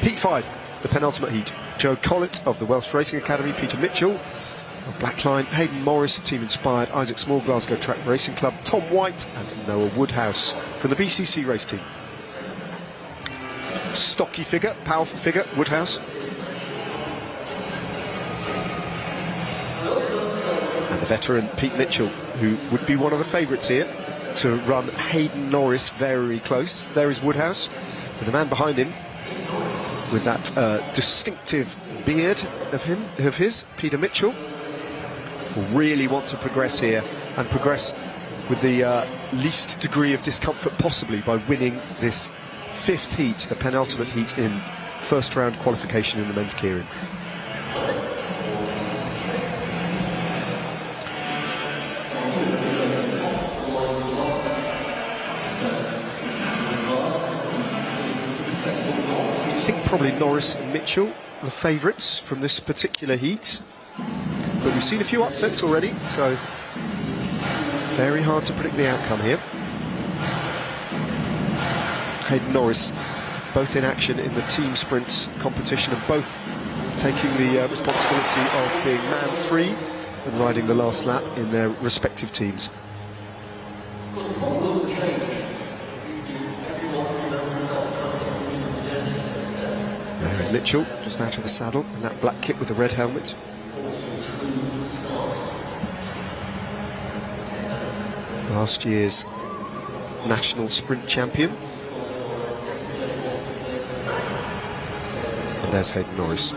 Heat 5, the penultimate heat. Joe Collett of the Welsh Racing Academy, Peter Mitchell of Blackline, Hayden Morris, Team Inspired, Isaac Small, Glasgow Track Racing Club, Tom White and Noah Woodhouse from the BCC race team. Stocky figure, powerful figure, Woodhouse. And the veteran Pete Mitchell, who would be one of the favourites here to run Hayden Norris very close. There is Woodhouse, and the man behind him with that distinctive beard of his, Peter Mitchell, will really want to progress here and progress with the least degree of discomfort possibly by winning this 5th heat, the penultimate heat in first round qualification in the men's Keirin. I think probably Norris and Mitchell the favourites from this particular heat, but we've seen a few upsets already, so very hard to predict the outcome here. Hayden Norris both in action in the team sprint competition and both taking the responsibility of being man 3 and riding the last lap in their respective teams. There is Mitchell, just out of the saddle in that black kit with the red helmet. Last year's national sprint champion. And there's Hayden Norris.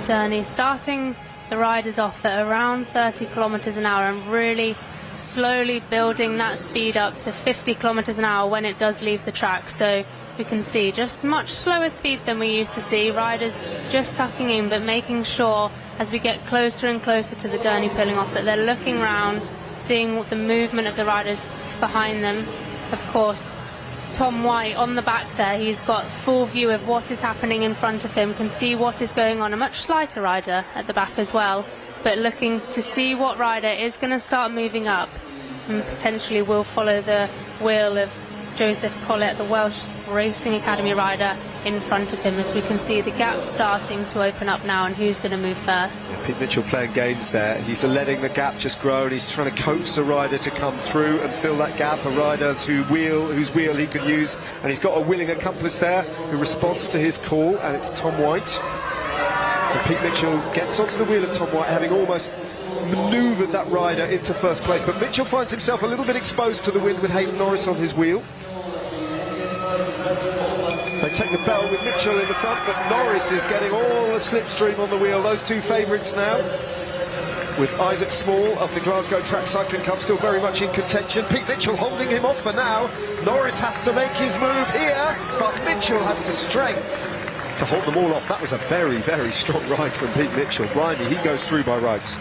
Derny starting the riders off at around 30 kilometres an hour and really slowly building that speed up to 50 kilometres an hour when it does leave the track. So we can see just much slower speeds than we used to see. Riders just tucking in, but making sure as we get closer and closer to the derny pulling off that they're looking round, seeing the movement of the riders behind them. Of course, Tom White on the back there, he's got full view of what is happening in front of him, can see what is going on. A much slighter rider at the back as well, but looking to see what rider is going to start moving up and potentially will follow the wheel of Joseph Collett, the Welsh Racing Academy rider, in front of him, as we can see the gap starting to open up now and who's going to move first. Yeah, Pete Mitchell playing games there. He's letting the gap just grow and he's trying to coax a rider to come through and fill that gap, a rider whose wheel he can use, and he's got a willing accomplice there who responds to his call, and it's Tom White. And Pete Mitchell gets onto the wheel of Tom White, having almost manoeuvred that rider into first place, but Mitchell finds himself a little bit exposed to the wind with Hayden Norris on his wheel. They take the bell with Mitchell in the front, but Norris is getting all the slipstream on the wheel. Those two favourites now, with Isaac Small of the Glasgow Track Cycling Club still very much in contention. Pete Mitchell holding him off for now. Norris has to make his move here, but Mitchell has the strength to hold them all off. That was a very, very strong ride from Pete Mitchell. Blimey, he goes through by rights.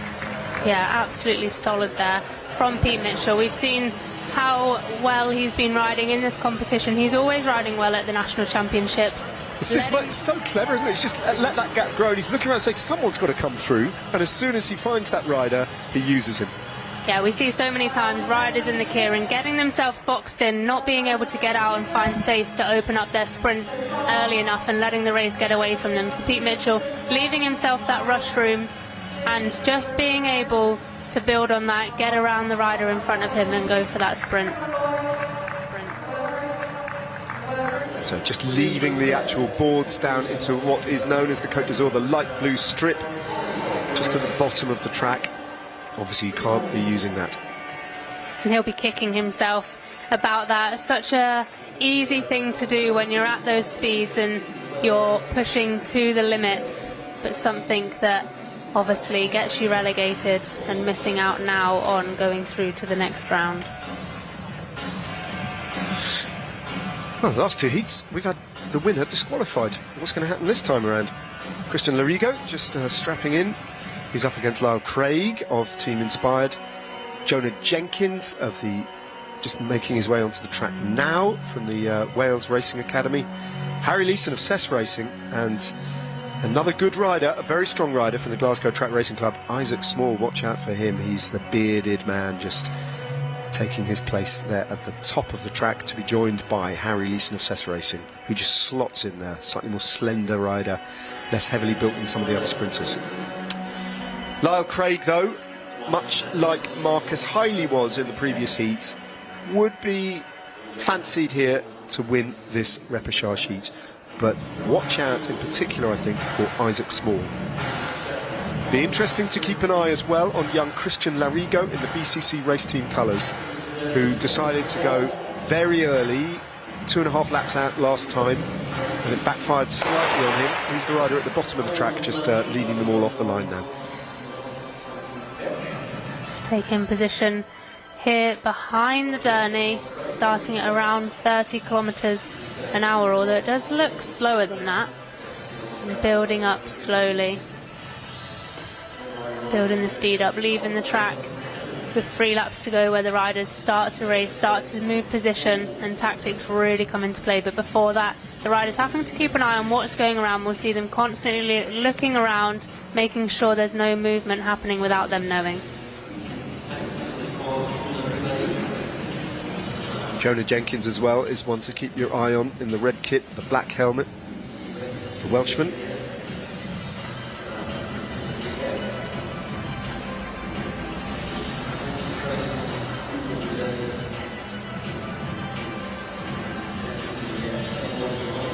Yeah, absolutely solid there from Pete Mitchell. We've seen how well he's been riding in this competition. He's always riding well at the national championships. It's so clever, isn't it? It's just let that gap grow, and he's looking around saying someone's got to come through, and as soon as he finds that rider, he uses him. Yeah, we see so many times riders in the Keirin getting themselves boxed in, not being able to get out and find space to open up their sprint early enough and letting the race get away from them. So Pete Mitchell leaving himself that rush room and just being able to build on that, get around the rider in front of him and go for that sprint. So just leaving the actual boards down into what is known as the Côte d'Azur, the light blue strip, just at the bottom of the track. Obviously you can't be using that. And he'll be kicking himself about that. Such a easy thing to do when you're at those speeds and you're pushing to the limit, but something that obviously gets you relegated and missing out now on going through to the next round. Well, the last two heats, we've had the winner disqualified. What's going to happen this time around? Christian Larigo just strapping in. He's up against Lyle Craig of Team Inspired. Jonah Jenkins of the, just making his way onto the track now from the Wales Racing Academy. Harry Leeson of Cess Racing, and another good rider, a very strong rider from the Glasgow Track Racing Club, Isaac Small. Watch out for him. He's the bearded man, just taking his place there at the top of the track to be joined by Harry Leeson of Cess Racing, who just slots in there, slightly more slender rider, less heavily built than some of the other sprinters. Lyle Craig, though, much like Marcus Hiley was in the previous heat, would be fancied here to win this repechage heat, but watch out in particular, I think, for Isaac Small. Be interesting to keep an eye as well on young Christian Larigo in the BCC race team colours, who decided to go very early, 2.5 laps out last time, and it backfired slightly on him. He's the rider at the bottom of the track, just leading them all off the line now. Just taking position here behind the derny, starting at around 30 kilometres an hour, although it does look slower than that, and building up slowly. Building the speed up, leaving the track with 3 laps to go, where the riders start to race, start to move position, and tactics really come into play. But before that, the riders having to keep an eye on what's going around. We'll see them constantly looking around, making sure there's no movement happening without them knowing. Jonah Jenkins as well is one to keep your eye on in the red kit, the black helmet, the Welshman.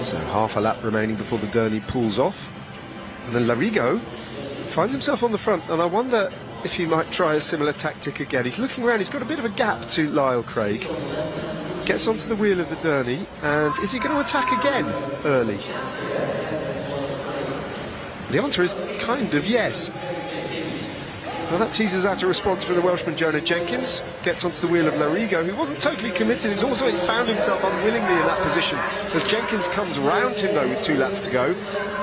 So half a lap remaining before the derny pulls off, and then Larigo finds himself on the front, and I wonder if he might try a similar tactic again. He's looking around, he's got a bit of a gap to Lyle Craig, gets onto the wheel of the derny, and is he going to attack again early? The answer is kind of yes. Well, that teases out a response from the Welshman Jonah Jenkins. Gets onto the wheel of Larigo, who wasn't totally committed. He's also found himself unwillingly in that position as Jenkins comes round him, though, with 2 laps to go.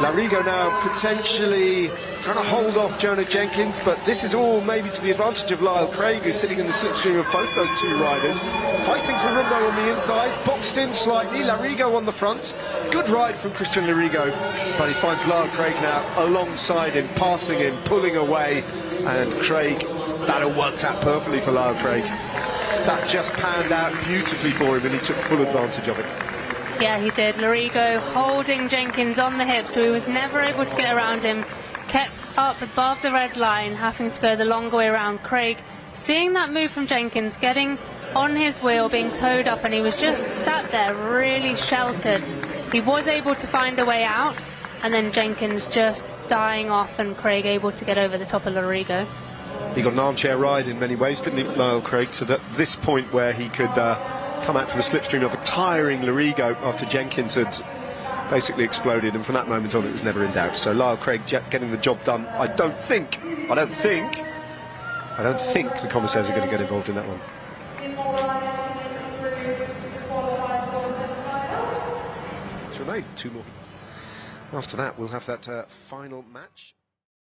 Larigo now potentially trying to hold off Jonah Jenkins, but this is all maybe to the advantage of Lyle Craig, who's sitting in the slipstream of both those 2 riders. Fighting for room, though, on the inside. Boxed in slightly. Larigo on the front. Good ride from Christian Larigo, but he finds Lyle Craig now alongside him, passing him, pulling away. And Craig, that all worked out perfectly for Lyle Craig. That just panned out beautifully for him, and he took full advantage of it. Yeah, he did. Larigo holding Jenkins on the hip, so he was never able to get around him. Kept up above the red line, having to go the longer way around. Craig, seeing that move from Jenkins, getting on his wheel, being towed up, and he was just sat there really sheltered. He was able to find a way out, and then Jenkins just dying off, and Craig able to get over the top of Larigo. He got an armchair ride in many ways, didn't he, Lyle Craig, to this point where he could come out from the slipstream of a tiring Larigo after Jenkins had basically exploded, and from that moment on it was never in doubt. So Lyle Craig getting the job done. I don't think the commissaires are going to get involved in that one. To remain 2 more. After that, we'll have that final match.